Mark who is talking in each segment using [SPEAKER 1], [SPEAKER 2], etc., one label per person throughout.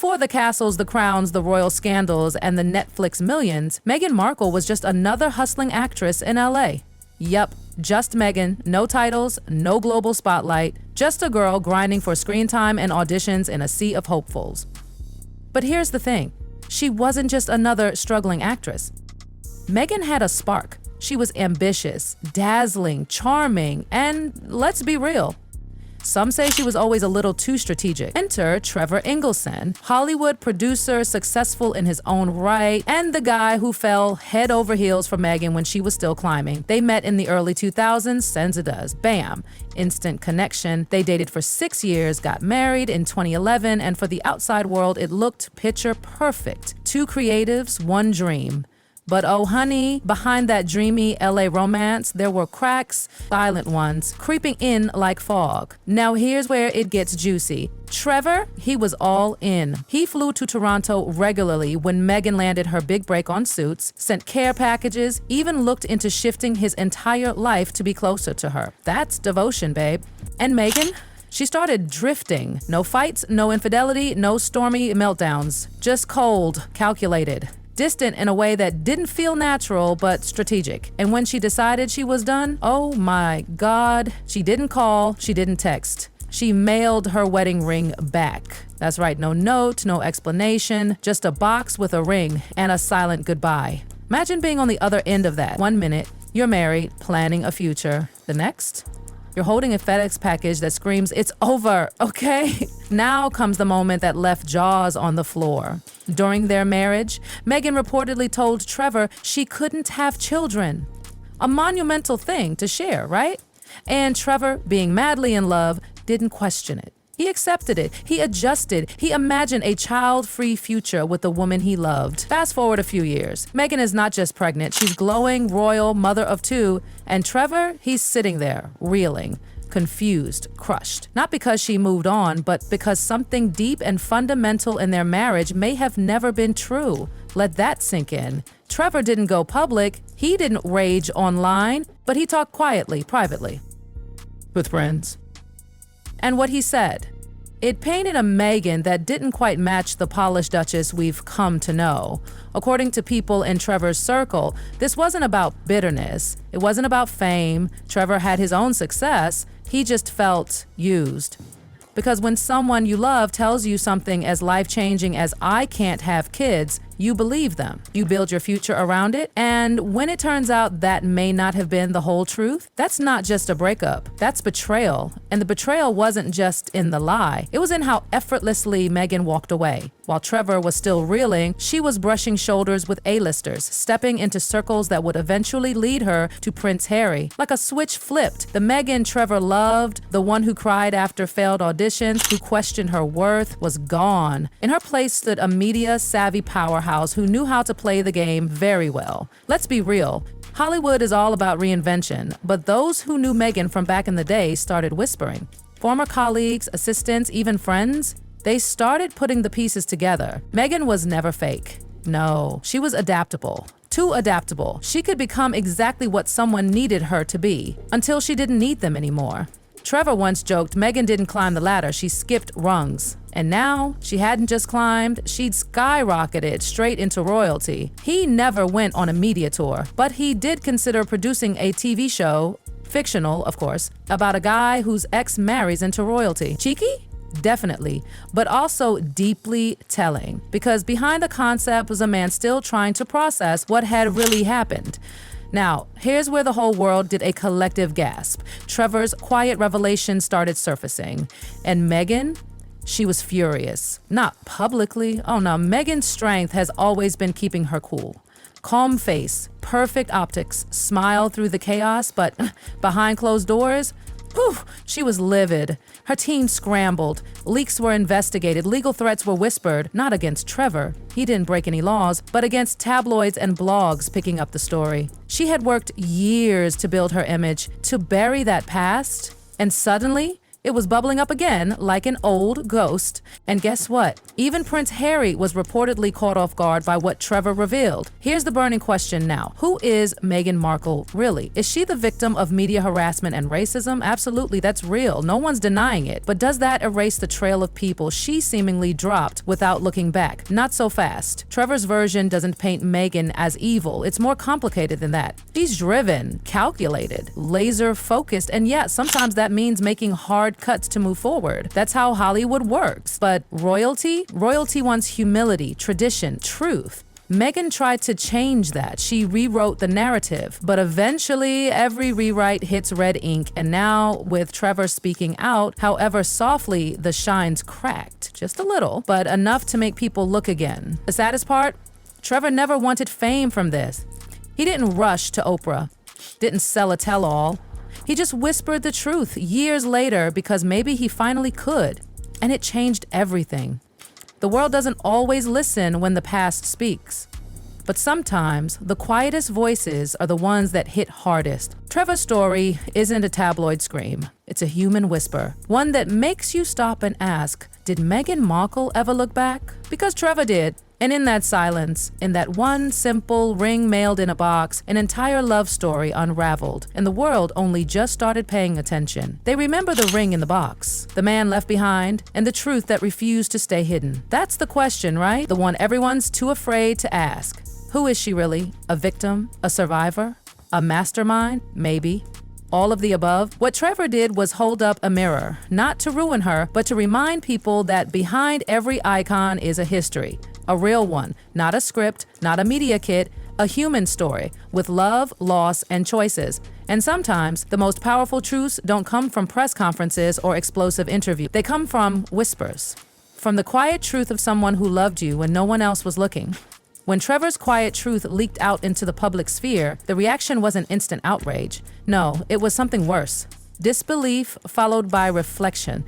[SPEAKER 1] Before the castles, the crowns, the royal scandals, and the Netflix millions, Meghan Markle was just another hustling actress in LA. Yup, just Meghan, no titles, no global spotlight, just a girl grinding for screen time and auditions in a sea of hopefuls. But here's the thing, she wasn't just another struggling actress. Meghan had a spark. She was ambitious, dazzling, charming, and let's be real, some say she was always a little too strategic. Enter Trevor Ingleson, Hollywood producer, successful in his own right, and the guy who fell head over heels for Meghan when she was still climbing. They met in the early 2000s, sends it does. Bam! Instant connection. They dated for 6 years, got married in 2011, and for the outside world, it looked picture perfect. Two creatives, one dream. But oh honey, behind that dreamy LA romance, there were cracks, silent ones, creeping in like fog. Now here's where it gets juicy. Trevor, he was all in. He flew to Toronto regularly when Meghan landed her big break on Suits, sent care packages, even looked into shifting his entire life to be closer to her. That's devotion, babe. And Meghan? She started drifting. No fights, no infidelity, no stormy meltdowns. Just cold, calculated. Distant in a way that didn't feel natural, but strategic. And when she decided she was done, oh my God, she didn't call, she didn't text. She mailed her wedding ring back. That's right, no note, no explanation, just a box with a ring and a silent goodbye. Imagine being on the other end of that. 1 minute, you're married, planning a future. The next, you're holding a FedEx package that screams, it's over, okay? Now comes the moment that left jaws on the floor. During their marriage, Meghan reportedly told Trevor she couldn't have children. A monumental thing to share, right? And Trevor, being madly in love, didn't question it. He accepted it. He adjusted. He imagined a child-free future with the woman he loved. Fast forward a few years. Meghan is not just pregnant. She's glowing, royal, mother of 2. And Trevor, he's sitting there, reeling, confused, crushed. Not because she moved on, but because something deep and fundamental in their marriage may have never been true. Let that sink in. Trevor didn't go public. He didn't rage online, but he talked quietly, privately, with friends. And what he said, it painted a Meghan that didn't quite match the polished Duchess we've come to know. According to people in Trevor's circle, this wasn't about bitterness. It wasn't about fame. Trevor had his own success. He just felt used. Because when someone you love tells you something as life-changing as I can't have kids, you believe them. You build your future around it, and when it turns out that may not have been the whole truth, that's not just a breakup, that's betrayal. And the betrayal wasn't just in the lie, it was in how effortlessly Meghan walked away. While Trevor was still reeling, she was brushing shoulders with A-listers, stepping into circles that would eventually lead her to Prince Harry. Like a switch flipped, the Meghan Trevor loved, the one who cried after failed auditions, who questioned her worth, was gone. In her place stood a media-savvy powerhouse who knew how to play the game very well. Let's be real. Hollywood is all about reinvention, but those who knew Meghan from back in the day started whispering. Former colleagues, assistants, even friends, they started putting the pieces together. Meghan was never fake. No, she was adaptable. Too adaptable. She could become exactly what someone needed her to be, until she didn't need them anymore. Trevor once joked Meghan didn't climb the ladder, she skipped rungs. And now, she hadn't just climbed, she'd skyrocketed straight into royalty. He never went on a media tour, but he did consider producing a TV show, fictional of course, about a guy whose ex marries into royalty. Cheeky? Definitely, but also deeply telling, because behind the concept was a man still trying to process what had really happened. Now, here's where the whole world did a collective gasp. Trevor's quiet revelation started surfacing, and Meghan, she was furious. Not publicly. Oh no, Meghan's strength has always been keeping her cool. Calm face, perfect optics, smile through the chaos, but behind closed doors, whew, she was livid. Her team scrambled. Leaks were investigated. Legal threats were whispered, not against Trevor. He didn't break any laws, but against tabloids and blogs picking up the story. She had worked years to build her image, to bury that past, and suddenly, It was bubbling up again like an old ghost. And guess what? Even Prince Harry was reportedly caught off guard by what Trevor revealed. Here's the burning question now. Who is Meghan Markle really? Is she the victim of media harassment and racism? Absolutely, that's real. No one's denying it. But does that erase the trail of people she seemingly dropped without looking back? Not so fast. Trevor's version doesn't paint Meghan as evil. It's more complicated than that. She's driven, calculated, laser-focused, and yeah, sometimes that means making hard cuts to move forward. That's how Hollywood works. But royalty? Royalty wants humility, tradition, truth. Meghan tried to change that. She rewrote the narrative, but eventually every rewrite hits red ink, and now with Trevor speaking out, however softly, the shine's cracked. Just a little, but enough to make people look again. The saddest part? Trevor never wanted fame from this. He didn't rush to Oprah, didn't sell a tell-all. He just whispered the truth years later because maybe he finally could, and it changed everything. The world doesn't always listen when the past speaks. But sometimes, the quietest voices are the ones that hit hardest. Trevor's story isn't a tabloid scream. It's a human whisper. One that makes you stop and ask, did Meghan Markle ever look back? Because Trevor did. And in that silence, in that one simple ring mailed in a box, an entire love story unraveled, and the world only just started paying attention. They remember the ring in the box, the man left behind, and the truth that refused to stay hidden. That's the question, right? The one everyone's too afraid to ask. Who is she really? A victim? A survivor? A mastermind? Maybe. All of the above. What Trevor did was hold up a mirror, not to ruin her, but to remind people that behind every icon is a history. A real one, not a script, not a media kit, a human story with love, loss, and choices. And sometimes the most powerful truths don't come from press conferences or explosive interviews. They come from whispers, from the quiet truth of someone who loved you when no one else was looking. When Trevor's quiet truth leaked out into the public sphere, the reaction wasn't instant outrage. No, it was something worse. Disbelief followed by reflection.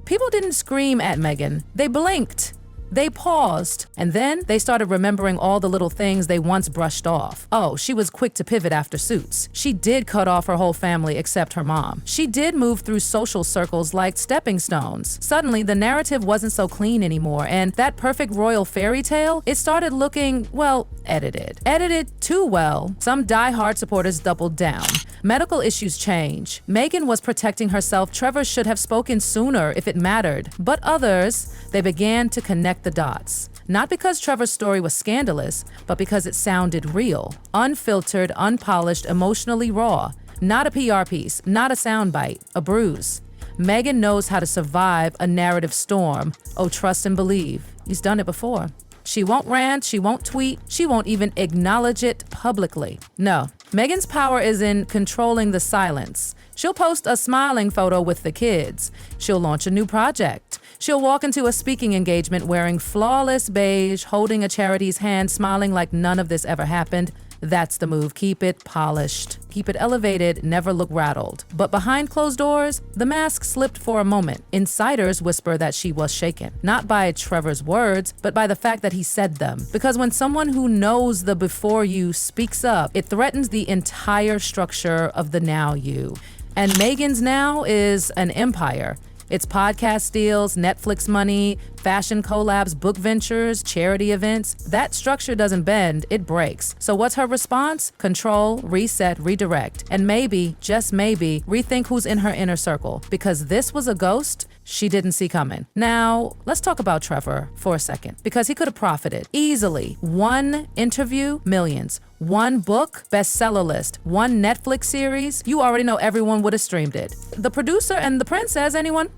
[SPEAKER 1] People didn't scream at Meghan. They blinked. They paused, and then they started remembering all the little things they once brushed off. Oh, she was quick to pivot after Suits. She did cut off her whole family except her mom. She did move through social circles like stepping stones. Suddenly, the narrative wasn't so clean anymore, and that perfect royal fairy tale, it started looking, well, edited. Edited too well. Some die-hard supporters doubled down. Medical issues change. Meghan was protecting herself. Trevor should have spoken sooner if it mattered. But others, they began to connect the dots. Not because Trevor's story was scandalous, but because it sounded real, unfiltered, unpolished, emotionally raw. Not a PR piece, not a soundbite, a bruise. Meghan knows how to survive a narrative storm. Oh, trust and believe. He's done it before. She won't rant, she won't tweet, she won't even acknowledge it publicly. No, Meghan's power is in controlling the silence. She'll post a smiling photo with the kids. She'll launch a new project. She'll walk into a speaking engagement wearing flawless beige, holding a charity's hand, smiling like none of this ever happened. That's the move. Keep it polished. Keep it elevated, never look rattled. But behind closed doors, the mask slipped for a moment. Insiders whisper that she was shaken. Not by Trevor's words, but by the fact that he said them. Because when someone who knows the before you speaks up, it threatens the entire structure of the now you. And Meghan's now is an empire. It's podcast deals, Netflix money, fashion collabs, book ventures, charity events. That structure doesn't bend, it breaks. So what's her response? Control, reset, redirect. And maybe, just maybe, rethink who's in her inner circle. Because this was a ghost she didn't see coming. Now, let's talk about Trevor for a second. Because he could have profited easily. One interview, millions. One book, bestseller list. One Netflix series, you already know everyone would have streamed it. The producer and the princess, anyone?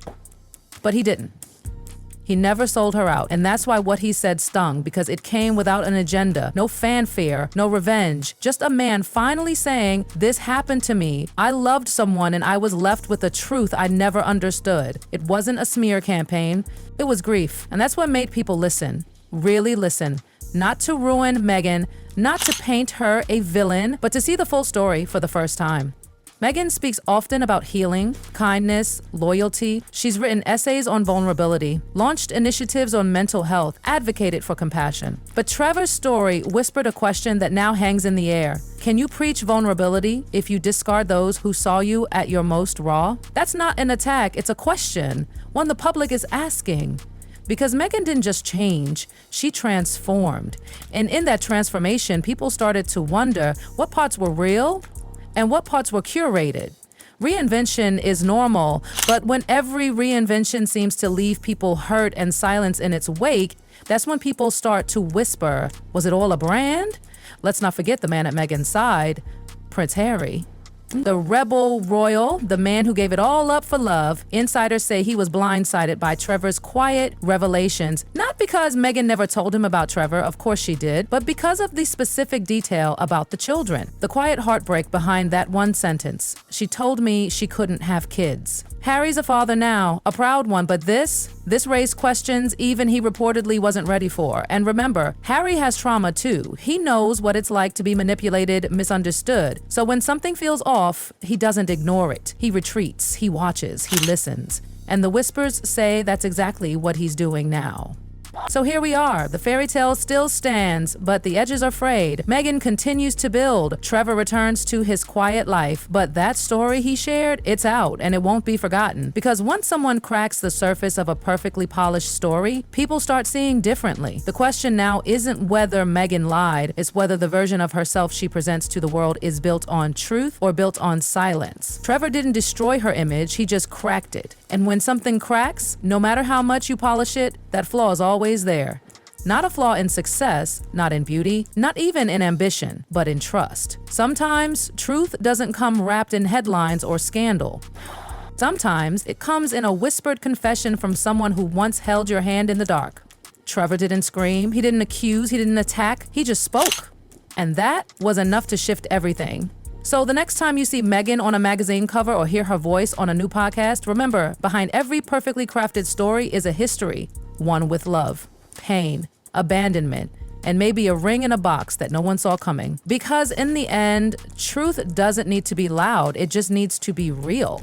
[SPEAKER 1] But he didn't. He never sold her out, and that's why what he said stung, because it came without an agenda, no fanfare, no revenge, just a man finally saying, this happened to me. I loved someone and I was left with a truth I never understood. It wasn't a smear campaign, it was grief, and that's what made people listen, really listen. Not to ruin Meghan, not to paint her a villain, but to see the full story for the first time. Meghan speaks often about healing, kindness, loyalty. She's written essays on vulnerability, launched initiatives on mental health, advocated for compassion. But Trevor's story whispered a question that now hangs in the air. Can you preach vulnerability if you discard those who saw you at your most raw? That's not an attack, it's a question, one the public is asking. Because Meghan didn't just change, she transformed. And in that transformation, people started to wonder what parts were real and what parts were curated. Reinvention is normal, but when every reinvention seems to leave people hurt and silence in its wake, that's when people start to whisper, was it all a brand? Let's not forget the man at Meghan's side, Prince Harry. The rebel royal, the man who gave it all up for love, insiders say he was blindsided by Trevor's quiet revelations, not because Meghan never told him about Trevor, of course she did, but because of the specific detail about the children. The quiet heartbreak behind that one sentence. She told me she couldn't have kids. Harry's a father now, a proud one, but this raised questions even he reportedly wasn't ready for. And remember, Harry has trauma too. He knows what it's like to be manipulated, misunderstood. So when something feels off, he doesn't ignore it. He retreats, he watches, he listens. And the whispers say that's exactly what he's doing now. So here we are. The fairy tale still stands, but the edges are frayed. Meghan continues to build. Trevor returns to his quiet life, but that story he shared, it's out and it won't be forgotten. Because once someone cracks the surface of a perfectly polished story, people start seeing differently. The question now isn't whether Meghan lied, it's whether the version of herself she presents to the world is built on truth or built on silence. Trevor didn't destroy her image, he just cracked it. And when something cracks, no matter how much you polish it, that flaw is always there. Not a flaw in success, not in beauty, not even in ambition, but in trust. Sometimes truth doesn't come wrapped in headlines or scandal. Sometimes it comes in a whispered confession from someone who once held your hand in the dark. Trevor didn't scream, he didn't accuse, he didn't attack, he just spoke. And that was enough to shift everything. So the next time you see Meghan on a magazine cover or hear her voice on a new podcast, remember, behind every perfectly crafted story is a history, one with love, pain, abandonment, and maybe a ring in a box that no one saw coming. Because in the end, truth doesn't need to be loud, it just needs to be real.